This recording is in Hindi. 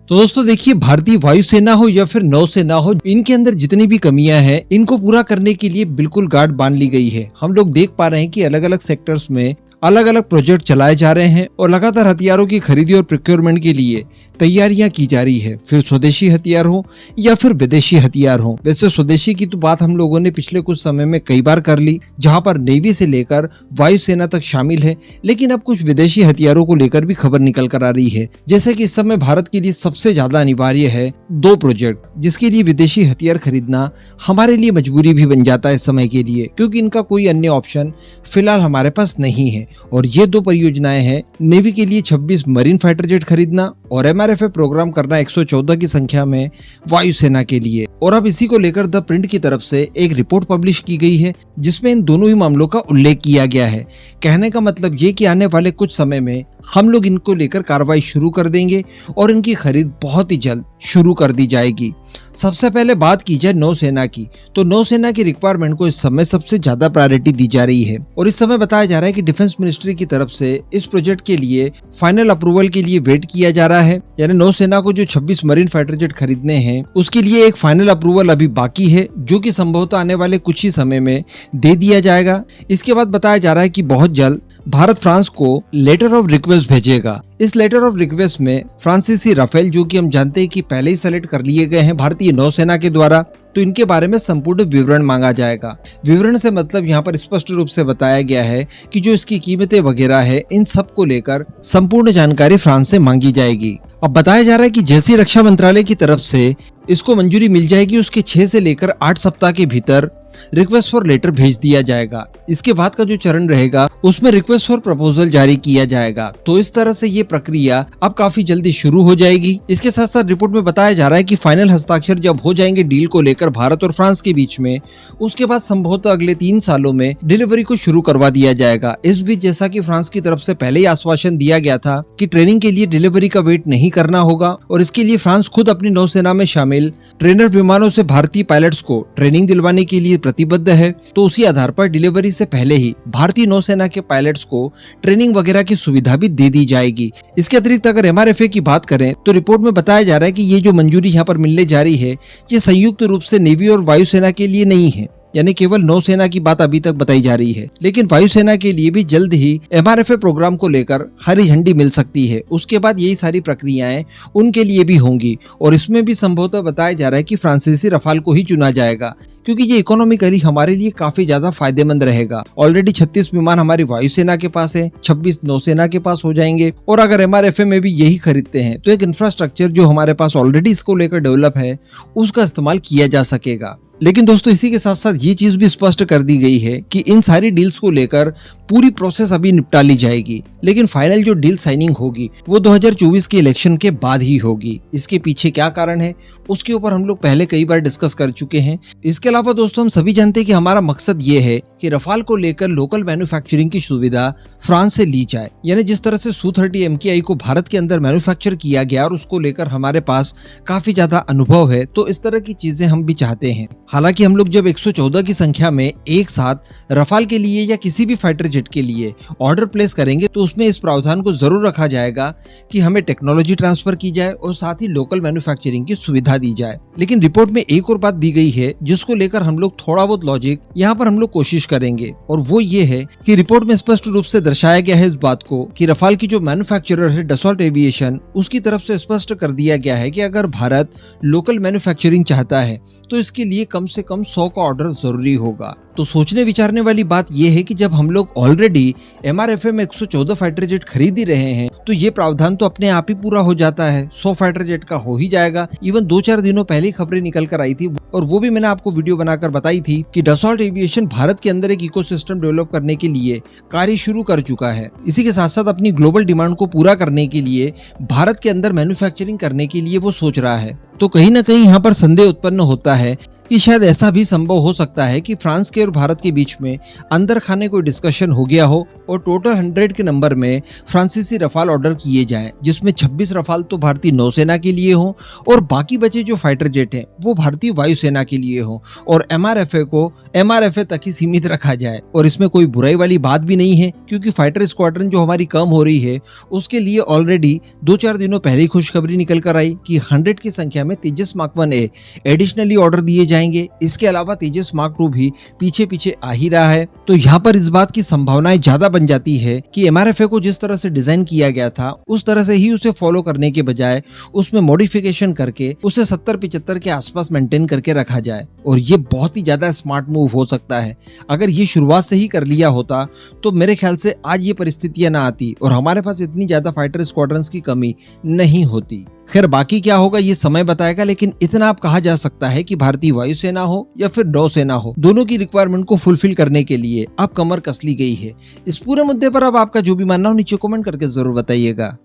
तो दोस्तों देखिए, भारतीय वायुसेना हो या फिर नौसेना हो, इनके अंदर जितनी भी कमियां हैं इनको पूरा करने के लिए बिल्कुल गांठ बांध ली गई है। हम लोग देख पा रहे हैं कि अलग अलग सेक्टर्स में अलग अलग प्रोजेक्ट चलाए जा रहे हैं और लगातार हथियारों की खरीदी और प्रोक्योरमेंट के लिए तैयारियां की जा रही है, फिर स्वदेशी हथियार हो या फिर विदेशी हथियार हो। वैसे स्वदेशी की तो बात हम लोगों ने पिछले कुछ समय में कई बार कर ली, जहां पर नेवी से लेकर वायुसेना तक शामिल है, लेकिन अब कुछ विदेशी हथियारों को लेकर भी खबर निकल कर आ रही है। जैसे कि इस समय भारत के लिए सबसे ज्यादा अनिवार्य है 2 प्रोजेक्ट, जिसके लिए विदेशी हथियार खरीदना हमारे लिए मजबूरी भी बन जाता है इस समय के लिए, क्योंकि इनका कोई अन्य ऑप्शन फिलहाल हमारे पास नहीं है। और ये 2 परियोजनाएं हैं नेवी के लिए 26 मरीन फाइटर जेट खरीदना और MRFA प्रोग्राम करना 114 की संख्या में वायुसेना के लिए। और अब इसी को लेकर द प्रिंट की तरफ से एक रिपोर्ट पब्लिश की गई है, जिसमें इन दोनों ही मामलों का उल्लेख किया गया है। कहने का मतलब ये कि आने वाले कुछ समय में हम लोग इनको लेकर कार्रवाई शुरू कर देंगे और इनकी खरीद बहुत ही जल्द शुरू कर दी जाएगी। सबसे पहले बात की जाए नौसेना की, तो नौसेना की रिक्वायरमेंट को इस समय सबसे ज्यादा प्रायोरिटी दी जा रही है और इस समय बताया जा रहा है कि डिफेंस मिनिस्ट्री की तरफ से इस प्रोजेक्ट के लिए फाइनल अप्रूवल के लिए वेट किया जा रहा है। यानी नौसेना को जो 26 मरीन फाइटर जेट खरीदने हैं उसके लिए एक फाइनल अप्रूवल अभी बाकी है, जो कि संभवतः आने वाले कुछ ही समय में दे दिया जाएगा। इसके बाद बताया जा रहा है कि बहुत जल्द भारत फ्रांस को लेटर ऑफ रिक्वेस्ट भेजेगा। इस लेटर ऑफ रिक्वेस्ट में फ्रांसीसी राफेल, जो कि हम जानते हैं कि पहले ही सेलेक्ट कर लिए गए हैं भारतीय नौसेना के द्वारा, तो इनके बारे में संपूर्ण विवरण मांगा जाएगा। विवरण से मतलब यहाँ पर स्पष्ट रूप से बताया गया है कि जो इसकी कीमतें वगैरह है, इन सब को लेकर संपूर्ण जानकारी फ्रांस से मांगी जाएगी। अब बताया जा रहा है कि जैसी रक्षा मंत्रालय की तरफ से इसको मंजूरी मिल जाएगी, उसके 6 से लेकर 8 सप्ताह के भीतर रिक्वेस्ट फॉर लेटर भेज दिया जाएगा। इसके बाद का जो चरण रहेगा उसमें रिक्वेस्ट फॉर प्रपोजल जारी किया जाएगा। तो इस तरह से ये प्रक्रिया अब काफी जल्दी शुरू हो जाएगी। इसके साथ साथ रिपोर्ट में बताया जा रहा है कि फाइनल हस्ताक्षर जब हो जाएंगे डील को लेकर भारत और फ्रांस के बीच में, उसके बाद संभवतः अगले 3 सालों में डिलीवरी को शुरू करवा दिया जाएगा। इस बीच जैसा कि फ्रांस की तरफ से पहले ही आश्वासन दिया गया था कि ट्रेनिंग के लिए डिलीवरी का वेट नहीं करना होगा और इसके लिए फ्रांस खुद अपनी नौसेना में शामिल ट्रेनर विमानों से भारतीय पायलट्स को ट्रेनिंग दिलवाने के लिए प्रतिबद्ध है। तो उसी आधार पर डिलीवरी से पहले ही भारतीय नौसेना के पायलट्स को ट्रेनिंग वगैरह की सुविधा भी दे दी जाएगी। इसके अतिरिक्त अगर MRFA की बात करें तो रिपोर्ट में बताया जा रहा है कि ये जो मंजूरी यहाँ पर मिलने जा रही है, ये संयुक्त रूप से नेवी और वायुसेना के लिए नहीं है, यानी केवल नौसेना की बात अभी तक बताई जा रही है, लेकिन वायुसेना के लिए भी जल्द ही MRFA प्रोग्राम को लेकर हरी झंडी मिल सकती है। उसके बाद यही सारी प्रक्रियाएं उनके लिए भी होंगी और इसमें भी संभवतः बताया जा रहा है कि फ्रांसीसी रफाल को ही चुना जाएगा, क्योंकि ये इकोनॉमिकली हमारे लिए काफी ज्यादा फायदेमंद रहेगा। ऑलरेडी 36 विमान हमारी वायुसेना के पास है, 26 नौसेना के पास हो जाएंगे और अगर MRFA में भी यही खरीदते हैं तो एक इंफ्रास्ट्रक्चर जो हमारे पास ऑलरेडी इसको लेकर डेवलप है उसका इस्तेमाल किया जा सकेगा। लेकिन दोस्तों इसी के साथ साथ ये चीज भी स्पष्ट कर दी गई है कि इन सारी डील्स को लेकर पूरी प्रोसेस अभी निपटा ली जाएगी, लेकिन फाइनल जो डील साइनिंग होगी वो 2024 के इलेक्शन के बाद ही होगी। इसके पीछे क्या कारण है उसके ऊपर हम लोग पहले कई बार डिस्कस कर चुके हैं। इसके अलावा दोस्तों हम सभी जानते हैं कि हमारा मकसद ये है कि रफाल को लेकर लोकल मैन्युफैक्चरिंग की सुविधा फ्रांस से ली जाए। यानी जिस तरह से Su-30 MKI को भारत के अंदर मैन्युफैक्चर किया गया और उसको लेकर हमारे पास काफी ज्यादा अनुभव है, तो इस तरह की चीजें हम भी चाहते हैं। हालांकि हम लोग जब 114 की संख्या में एक साथ रफाल के लिए या किसी भी फाइटर जेट के लिए ऑर्डर प्लेस करेंगे तो उसमें इस प्रावधान को जरूर रखा जाएगा कि हमें टेक्नोलॉजी ट्रांसफर की जाए और साथ ही लोकल मैन्युफैक्चरिंग की सुविधा दी जाए। लेकिन रिपोर्ट में एक और बात दी गई है जिसको लेकर हम लोग थोड़ा बहुत लॉजिक यहाँ पर हम लोग कोशिश करेंगे, और वो ये है कि रिपोर्ट में स्पष्ट रूप से दर्शाया गया है इस बात को कि रफाल की जो मैन्युफैक्चरर है डसॉल्ट एविएशन, उसकी तरफ से स्पष्ट कर दिया गया है कि अगर भारत लोकल मैन्युफैक्चरिंग चाहता है तो इसके लिए कम से कम 100 का ऑर्डर जरूरी होगा। तो सोचने विचारने वाली बात यह है कि जब हम लोग ऑलरेडी MRFA में 114 फाइटर जेट खरीद ही रहे हैं तो ये प्रावधान तो अपने आप ही पूरा हो जाता है, 100 फाइटर जेट का हो ही जाएगा। इवन 2-4 दिनों पहले खबरें निकल कर आई थी और वो भी मैंने आपको वीडियो बनाकर बताई थी कि डसॉल्ट एविएशन भारत के अंदर एक इकोसिस्टम डेवलप करने के लिए कार्य शुरू कर चुका है। इसी के साथ साथ अपनी ग्लोबल डिमांड को पूरा करने के लिए भारत के अंदर मैन्युफैक्चरिंग करने के लिए वो सोच रहा है। तो कहीं ना कहीं यहाँ पर संदेह उत्पन्न होता है कि शायद ऐसा भी संभव हो सकता है कि फ्रांस के और भारत के बीच में अंदर खाने कोई डिस्कशन हो गया हो और टोटल 100 के नंबर में फ्रांसीसी रफाल ऑर्डर किए जाएं, जिसमें 26 रफाल तो भारतीय नौसेना के लिए हो और बाकी बचे जो फाइटर जेट हैं वो भारतीय वायुसेना के लिए हो और MRFA को MRFA तक ही सीमित रखा जाए। और इसमें कोई बुराई वाली बात भी नहीं है, क्योंकि फाइटर स्क्वाड्रन जो हमारी कम हो रही है उसके लिए ऑलरेडी 2-4 दिनों पहले ही खुशखबरी निकल कर आई कि 100 की संख्या में तेजस मार्क 1A एडिशनली ऑर्डर दिए जाएंगे। इसके अलावा तेजस मार्क 2 भी पीछे पीछे आ ही रहा है। तो यहाँ पर इस बात की संभावनाएं ज्यादा बन जाती है कि MRFA को जिस तरह से डिजाइन किया गया था उस तरह से ही उसे फॉलो करने के बजाय उसमें मॉडिफिकेशन करके उसे 70-75 के आसपास मेंटेन करके रखा जाए। और ये बहुत ही ज्यादा स्मार्ट मूव हो सकता है। अगर ये शुरुआत से ही कर लिया होता तो मेरे ख्याल से आज ये परिस्थितियां ना आती और हमारे पास इतनी ज्यादा फाइटर स्क्वाड्रंस की कमी नहीं होती। खैर बाकी क्या होगा ये समय बताएगा, लेकिन इतना आप कहा जा सकता है कि भारतीय वायुसेना हो या फिर नौसेना हो, दोनों की रिक्वायरमेंट को फुलफिल करने के लिए अब कमर कस ली गई है। इस पूरे मुद्दे पर अब आपका जो भी मानना हो नीचे कमेंट करके जरूर बताइएगा।